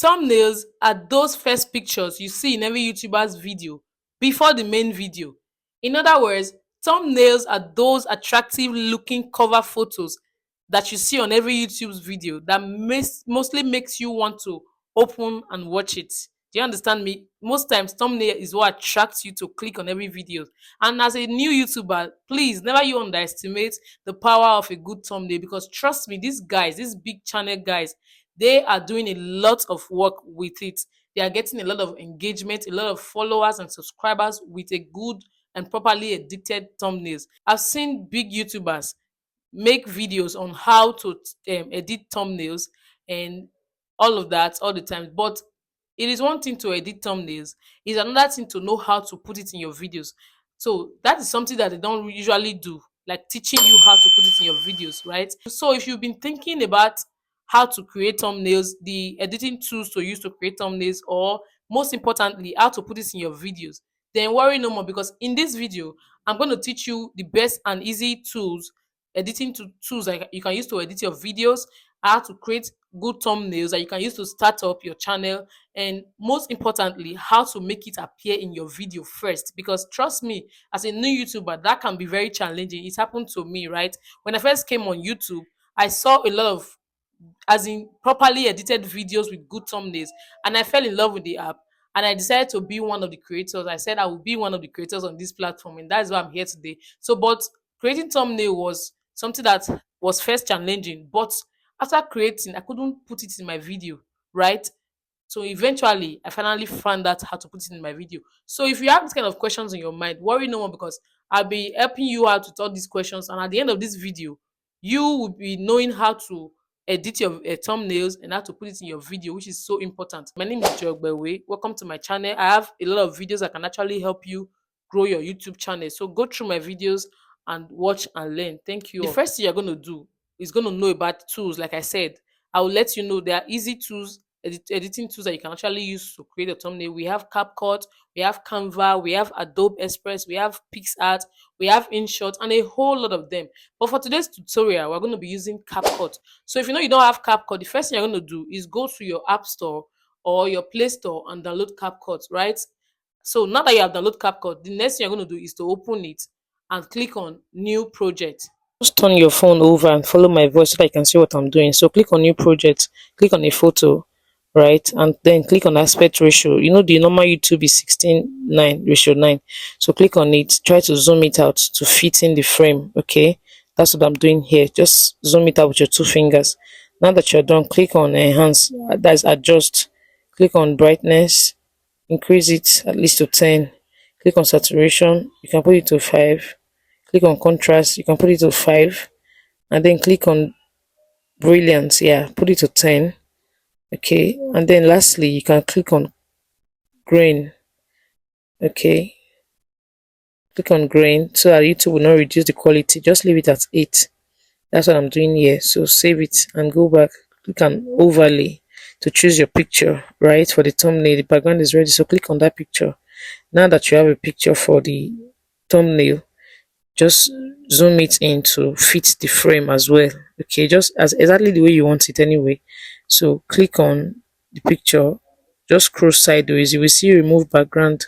Thumbnails are those first pictures you see in every YouTuber's video before the main video. In other words, thumbnails are those attractive looking cover photos that you see on every YouTube's video that mostly makes you want to open and watch it. Do you understand me? Most times, thumbnail is what attracts you to click on every video. And as a new YouTuber, please never you underestimate the power of a good thumbnail, because trust me, these guys, these big channel guys, they are doing a lot of work with it. They are getting a lot of engagement, a lot of followers and subscribers with a good and properly edited thumbnails. I've seen big YouTubers make videos on how to edit thumbnails and all of that all the time. But it is one thing to edit thumbnails, it's another thing to know how to put it in your videos. So that is something that they don't usually do, like teaching you how to put it in your videos, right? So if you've been thinking about how to create thumbnails, the editing tools to use to create thumbnails, or most importantly, how to put it in your videos, then worry no more, because in this video, I'm going to teach you the best and easy tools, tools that you can use to edit your videos, how to create good thumbnails that you can use to start up your channel, and most importantly, how to make it appear in your video first. Because trust me, as a new YouTuber, that can be very challenging. It happened to me, right? When I first came on YouTube, I saw a lot of, as in, properly edited videos with good thumbnails, and I fell in love with the app, and I decided to be one of the creators. I said I will be one of the creators on this platform, and that's why I'm here today. So, but creating thumbnail was something that was first challenging, but after creating, I couldn't put it in my video, right? So eventually, I finally found out how to put it in my video. So if you have this kind of questions in your mind, worry no more, because I'll be helping you out with all these questions. And at the end of this video, you will be knowing how to edit your thumbnails and how to put it in your video, which is so important. My name is Jogbewe. Welcome to my channel. I have a lot of videos that can actually help you grow your YouTube channel. So go through my videos and watch and learn. Thank you. The first thing you're going to do is going to know about tools. Like I said, I will let you know there are easy tools, editing tools that you can actually use to create a thumbnail. We have CapCut, we have Canva, we have Adobe Express, we have PixArt, we have InShot, and a whole lot of them. But for today's tutorial, we're going to be using CapCut. So if you know you don't have CapCut, the first thing you're going to do is go to your App Store or your Play Store and download CapCut, right? So now that you have downloaded CapCut, the next thing you're going to do is to open it and click on New Project. Just turn your phone over and follow my voice so that you can see what I'm doing. So click on New Project, click on a photo, right? And then click on aspect ratio. You know the normal YouTube is 16:9 ratio 9. So click on it, try to zoom it out to fit in the frame, okay? That's what I'm doing here. Just zoom it out with your two fingers. Now that you're done, click on enhance, that's adjust. Click on brightness, increase it at least to 10. Click on saturation, you can put it to 5. Click on contrast, you can put it to 5. And then click on brilliance, yeah, put it to 10. Okay, and then lastly you can click on grain. Okay, click on grain so that YouTube will not reduce the quality. Just leave it at 8. That's what I'm doing here. So save it and go back, click on overlay to choose your picture, right? For the thumbnail, the background is ready, so click on that picture. Now that you have a picture for the thumbnail, just zoom it in to fit the frame as well. Okay, just as exactly the way you want it anyway. So click on the picture, just scroll sideways, you will see remove background,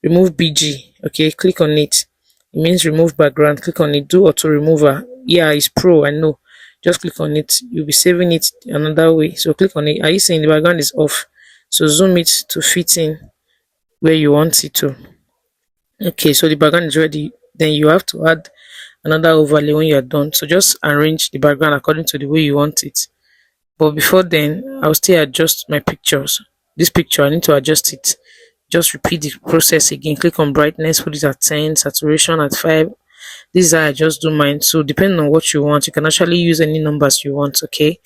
remove BG. Okay, click on it. It means remove background. Click on it, do auto remover. Yeah, it's pro, I know. Just click on it, you'll be saving it another way. So click on it. Are you seeing the background is off? So zoom it to fit in where you want it to. Okay, so the background is ready. Then you have to add another overlay when you're done. So just arrange the background according to the way you want it. But before then, I'll still adjust my pictures. This picture, I need to adjust it. Just repeat the process again. Click on brightness, put it at 10, saturation at 5. This is how I just do mine. So depending on what you want, you can actually use any numbers you want, okay?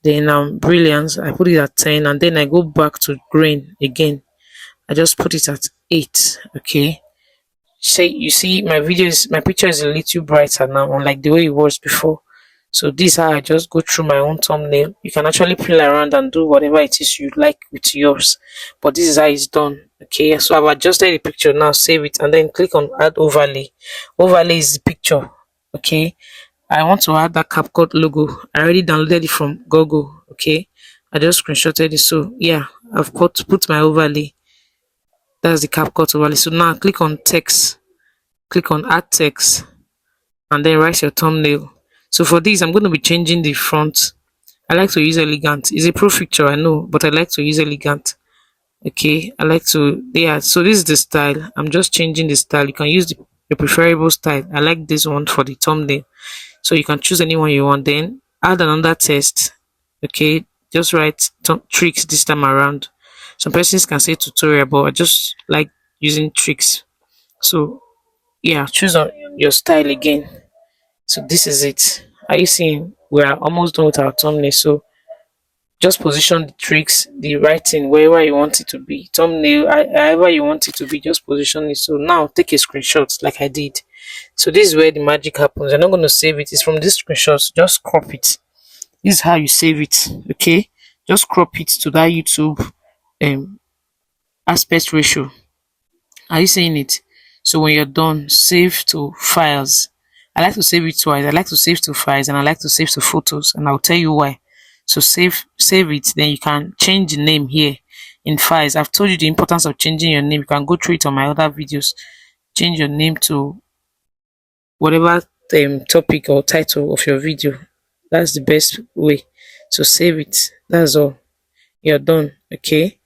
Then brilliance, I put it at 10, and then I go back to grain again. I just put it at 8, okay? Say you see my picture is a little brighter now, unlike the way it was before. So this is how I just go through my own thumbnail. You can actually play around and do whatever it is you like with yours, but this is how it's done. Okay, so I've adjusted the picture. Now save it and then click on add overlay. Overlay is the picture. Okay, I want to add that CapCut logo. I already downloaded it from Google. Okay, I just screenshotted it. So yeah, I've put my overlay. That's the CapCut overlay. So now click on text, click on add text, and then write your thumbnail. So for this, I'm going to be changing the front. I like to use elegant. It's a pro picture, I know, but I like to use elegant. Okay, I like to, yeah. So this is the style. I'm just changing the style. You can use the preferable style. I like this one for the thumbnail. So you can choose anyone you want. Then add another text. Okay, just write tricks this time around. Some persons can say tutorial, but I just like using tricks. So yeah, choose on your style again. So this is it. Are you seeing? We are almost done with our thumbnail. So just position the tricks, the writing wherever you want it to be. Thumbnail, however you want it to be, just position it. So now take a screenshot like I did. So this is where the magic happens. You're not going to save it. It's from this screenshots. Just crop it. This is how you save it. Okay, just crop it to that YouTube um aspect ratio. Are you seeing it? So when you're done, save to files. I like to save it twice. I like to save to files and I like to save to photos, and I'll tell you why. So save it, then you can change the name here in files. I've told you the importance of changing your name. You can go through it on my other videos. Change your name to whatever topic or title of your video. That's the best way. So save it. That's all. You're done. Okay.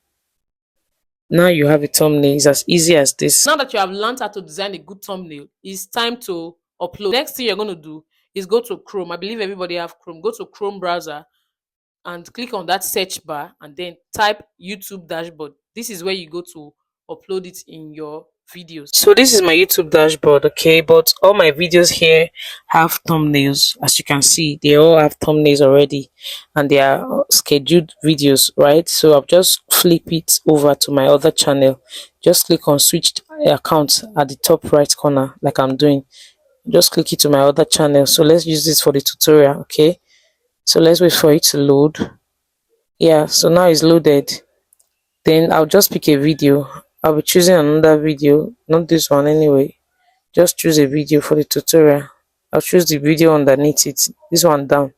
Now you have a thumbnail. It's as easy as this. Now that you have learned how to design a good thumbnail, it's time to upload. Next thing you're going to do is go to Chrome. I believe everybody have Chrome. Go to Chrome browser and click on that search bar and then type YouTube dashboard. This is where you go to upload it in your videos. So this is my YouTube dashboard, okay, but all my videos here have thumbnails. As you can see, they all have thumbnails already and they are scheduled videos, right? So I'll just flip it over to my other channel. Just click on switch account at the top right corner like I'm doing. Just click it to my other channel. So let's use this for the tutorial, okay? So let's wait for it to load. Yeah, so now it's loaded. Then I'll just pick a video. I'll be choosing another video, not this one anyway. Just choose a video for the tutorial. I'll choose the video underneath it, this one down.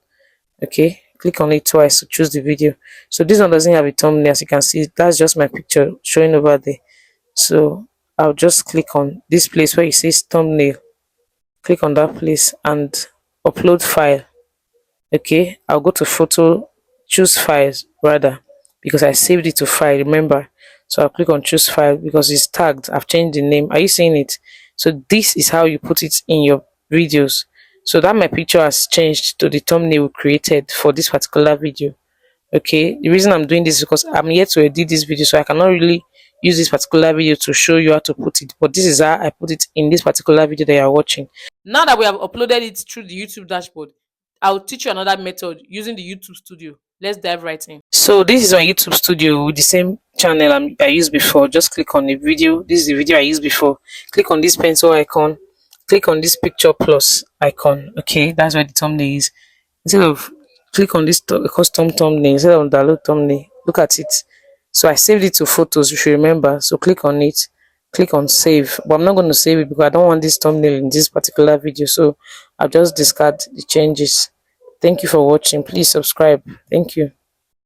Okay, click on it twice to choose the video. So this one doesn't have a thumbnail, as you can see. That's just my picture showing over there. So I'll just click on this place where it says thumbnail. Click on that place and upload file. Okay, I'll go to photo, choose files rather, because I saved it to file, remember. So I'll click on choose file because it's tagged. I've changed the name. Are you seeing it? So this is how you put it in your videos. So that my picture has changed to the thumbnail we created for this particular video. Okay, the reason I'm doing this is because I'm here to edit this video, so I cannot really use this particular video to show you how to put it, but this is how I put it in this particular video that you are watching. Now that we have uploaded it through the YouTube dashboard, I'll teach you another method using the YouTube Studio. Let's dive right in. So this is my YouTube Studio with the same channel I used before. Just click on the video. This is the video I used before. Click on this pencil icon. Click on this picture plus icon. Okay, that's where the thumbnail is. Instead of click on this custom thumbnail, instead of download thumbnail, look at it. So I saved it to photos, you should remember. So click on it. Click on save, but I'm not going to save it because I don't want this thumbnail in this particular video, so I'll just discard the changes. Thank you for watching. Please subscribe. Thank you.